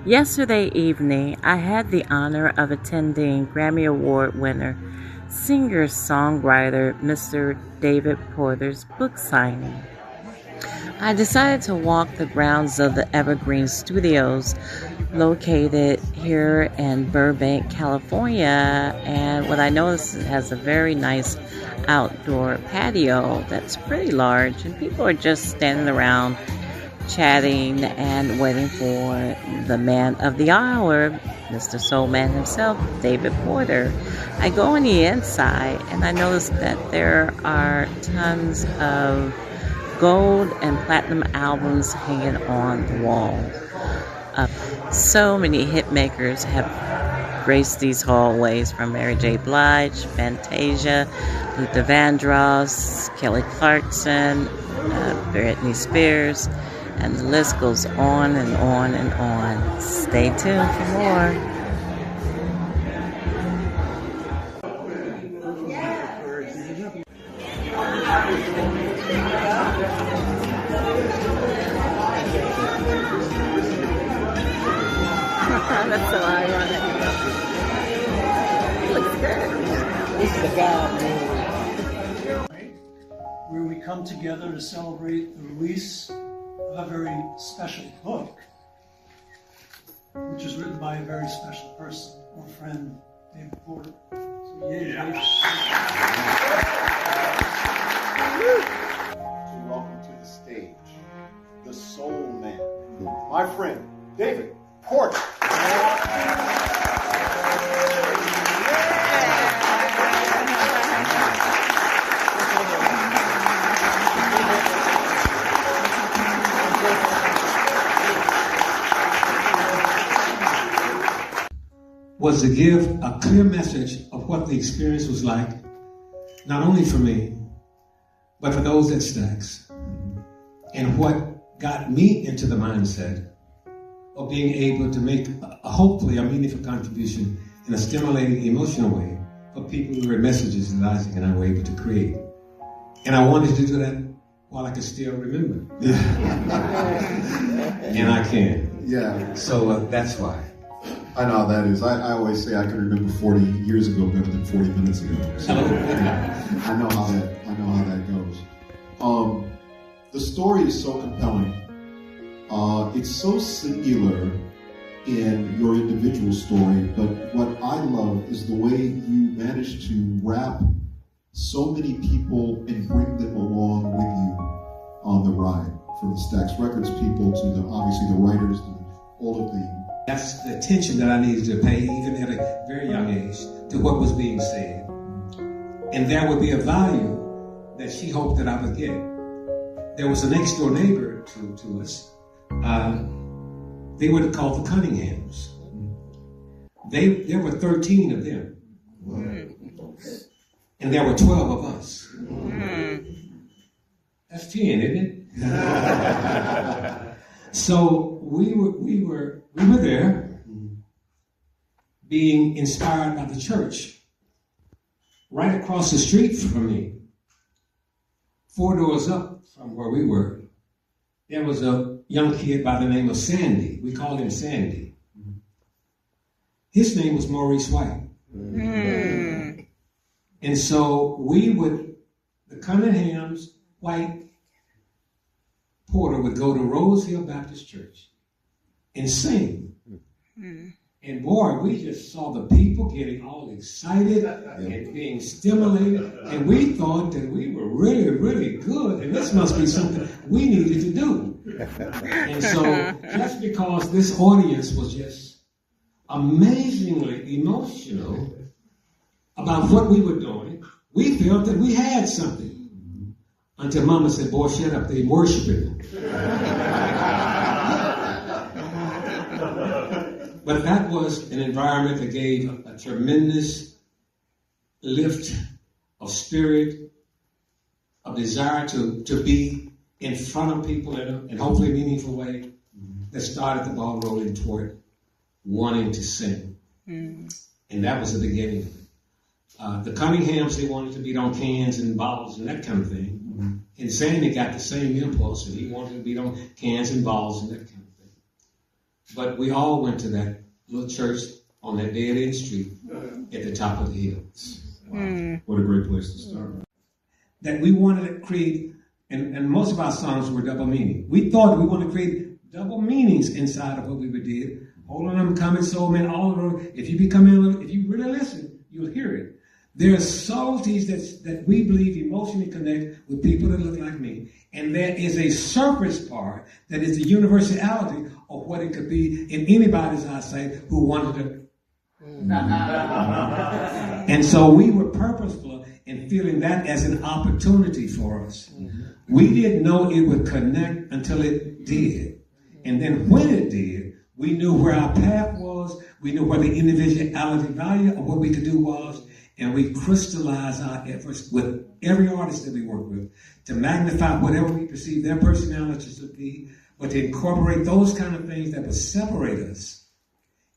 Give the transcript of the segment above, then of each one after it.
Yesterday evening, I had the honor of attending Grammy Award winner, singer-songwriter Mr. David Porter's book signing. I decided to walk the grounds of the Evergreen Studios located here in Burbank, California, and what I noticed is it has a very nice outdoor patio that's pretty large, and people are just standing around chatting and waiting for the man of the hour, Mr. Soul Man himself, David Porter. I go on the inside and I notice that there are tons of gold and platinum albums hanging on the wall. So many hit makers have graced these hallways, from Mary J. Blige, Fantasia, Luther Vandross, Kelly Clarkson, Britney Spears, and the list goes on and on and on. Stay tuned for more. That's so ironic. Looks good. This is the guy. Where we come together to celebrate the release of a very special book, which is written by a very special person, our friend David Porter. So yay, David. Welcome to the stage, the Soul Man, my friend David Porter. Was to give a clear message of what the experience was like, not only for me, but for those at Stax, and what got me into the mindset of being able to make hopefully a meaningful contribution in a stimulating, emotional way for people who heard messages that Isaac and I were able to create. And I wanted to do that while I could still remember. And I can. Yeah. So that's why. I know how that is. I always say I can remember 40 years ago better than 40 minutes ago. So I know how that goes. The story is so compelling. It's so singular in your individual story, but what I love is the way you managed to wrap so many people and bring them along with you on the ride, from the Stax Records people to obviously the writers, to all of the. That's the attention that I needed to pay, even at a very young age, to what was being said. And there would be a value that she hoped that I would get. There was a next door neighbor to us. They were called the Cunninghams. There were 13 of them. And there were 12 of us. That's 10, isn't it? So we were there, being inspired by the church. Right across the street from me, 4 doors up from where we were, there was a young kid by the name of Sandy. We called him Sandy. His name was Maurice White. And so the Cunninghams, White, Porter would go to Rose Hill Baptist Church and sing. And boy, we just saw the people getting all excited and being stimulated. And we thought that we were really, really good. And this must be something we needed to do. And so just because this audience was just amazingly emotional about what we were doing, we felt that we had something. Until Mama said, boy, shut up, they worshiping. But that was an environment that gave a tremendous lift of spirit, of desire to be in front of people in hopefully a meaningful way, that started the ball rolling toward wanting to sing. And that was the beginning of it. The Cunninghams, they wanted to beat on cans and bottles and that kind of thing. And Sandy got the same impulse, and he wanted to beat on cans and balls and that kind of thing. But we all went to that little church on that dead-end street at the top of the hill. Wow. What a great place to start. That we wanted to create, and most of our songs were double meaning. We thought we wanted to create double meanings inside of what we did. Hold on, I'm coming, soul man, all of them. If you really listen, you'll hear it. There are subtleties that we believe emotionally connect with people that look like me. And there is a surface part that is the universality of what it could be in anybody's eyesight who wanted to. And so we were purposeful in feeling that as an opportunity for us. We didn't know it would connect until it did. And then when it did, we knew where our path was. We knew where the individuality value of what we could do was. And we crystallized our efforts with every artist that we work with to magnify whatever we perceive their personalities to be, but to incorporate those kind of things that would separate us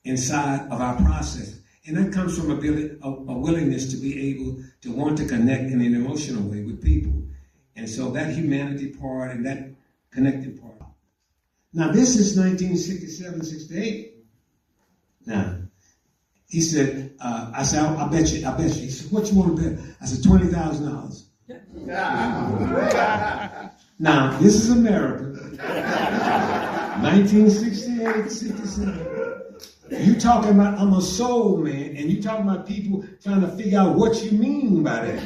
inside of our process. And that comes from a willingness to be able to want to connect in an emotional way with people. And so that humanity part and that connected part. Now this is 1967, 68. Now, he said, I said, I bet you. He said, what you want to bet? I said, $20,000. Now, this is America. 1968, 67. You talking about, I'm a soul man, and you talking about people trying to figure out what you mean by that.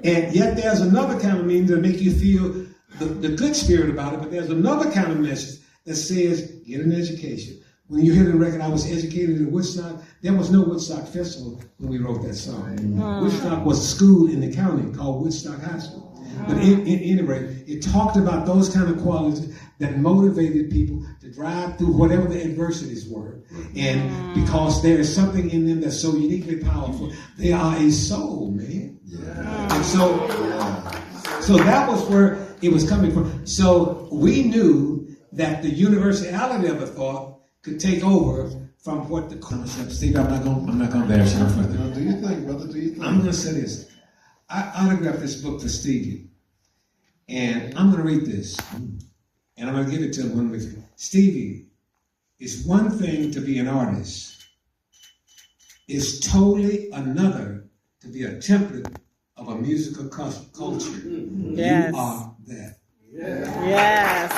And yet there's another kind of meaning to make you feel the good spirit about it, but there's another kind of message that says, get an education. When you hear the record, I was educated in Woodstock. There was no Woodstock Festival when we wrote that song. Woodstock was a school in the county called Woodstock High School. But anyway, it talked about those kind of qualities that motivated people to drive through whatever the adversities were. And because there is something in them that's so uniquely powerful, they are a soul, man. And so that was where it was coming from. So we knew that the universality of the thought could take over from what the concept. Steve, I'm not going to embarrass you no further. Do you think, brother? Do you think? I'm going to say this. I autographed this book for Stevie, and I'm going to read this, and I'm going to give it to him with you. Stevie, it's one thing to be an artist. It's totally another to be a template of a musical culture. Yes. You are that. Yes.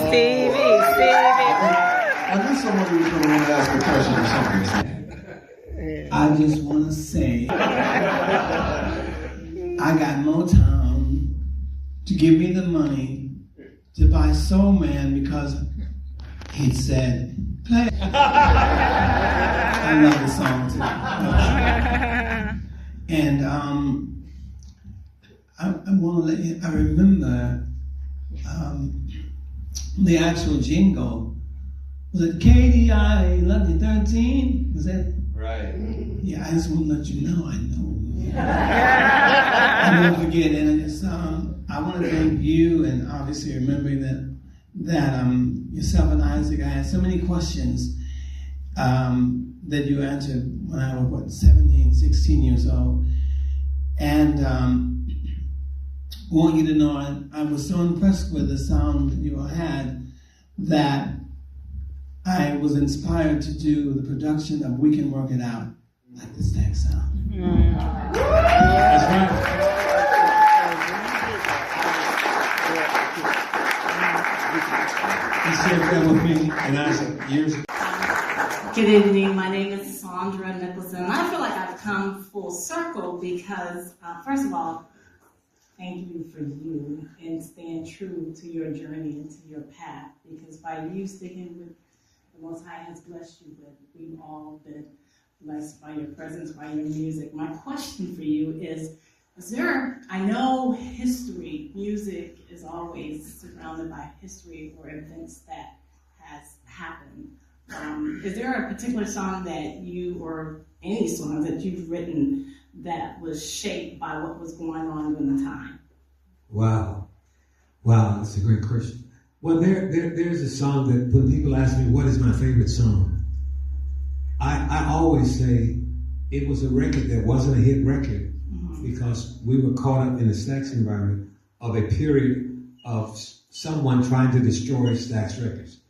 Stevie. I knew somebody was going to want to ask a question or something. I just want to say, I got Motown to give me the money to buy Soul Man because he said, play it. I love the song too. And I want to let you, I remember the actual jingle. Was it KDI Lucky 13? Was that? Right. Yeah, I just want to let you know I know. I never forget, and I just I want to thank you, and obviously remembering that yourself and Isaac, I had so many questions that you answered when I was 17, 16 years old, and want you to know I was so impressed with the sound that you all had that I was inspired to do the production of We Can Work It Out like this next sound. That's right. He shared that with me, and I said years ago. Good evening. My name is Saundra Nicholson. I feel like I've come full circle because, first of all, thank you for you and staying true to your journey and to your path. Because by you sticking with the Most High has blessed you, but we've all been blessed by your presence, by your music. My question for you is there, I know history, music is always surrounded by history or events that has happened. Is there a particular song that you, or any song that you've written that was shaped by what was going on during the time? Wow, that's a great question. Well, there's a song that when people ask me what is my favorite song, I always say it was a record that wasn't a hit record because we were caught up in the Stax environment of a period of someone trying to destroy Stax Records,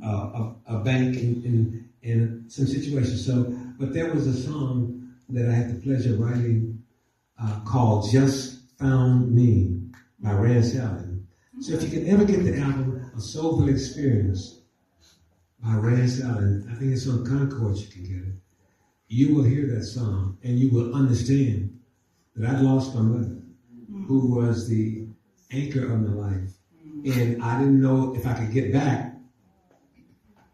a bank in some situations. So, but there was a song that I had the pleasure of writing called "Just Found Me" by Rance Allen. So, if you can ever get the album "A Soulful Experience" by Rance Allen, I think it's on Concord. You can get it. You will hear that song, and you will understand that I lost my mother, who was the anchor of my life. And I didn't know if I could get back,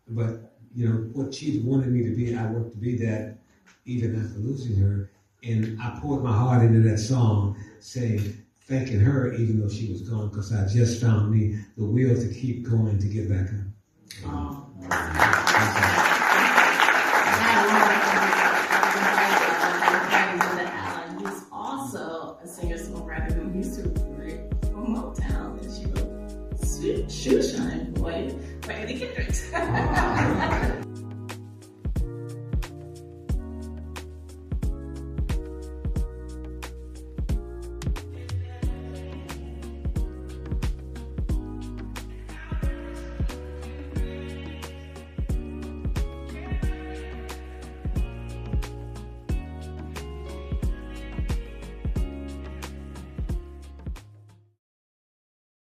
but you know, what she wanted me to be, I worked to be that even after losing her. And I poured my heart into that song, saying, thanking her even though she was gone, because I just found me the will to keep going to get back up. He's also a singer-songwriter who used to write for Motown, and she wrote Shoe Shine Boy for Eddie Kendricks.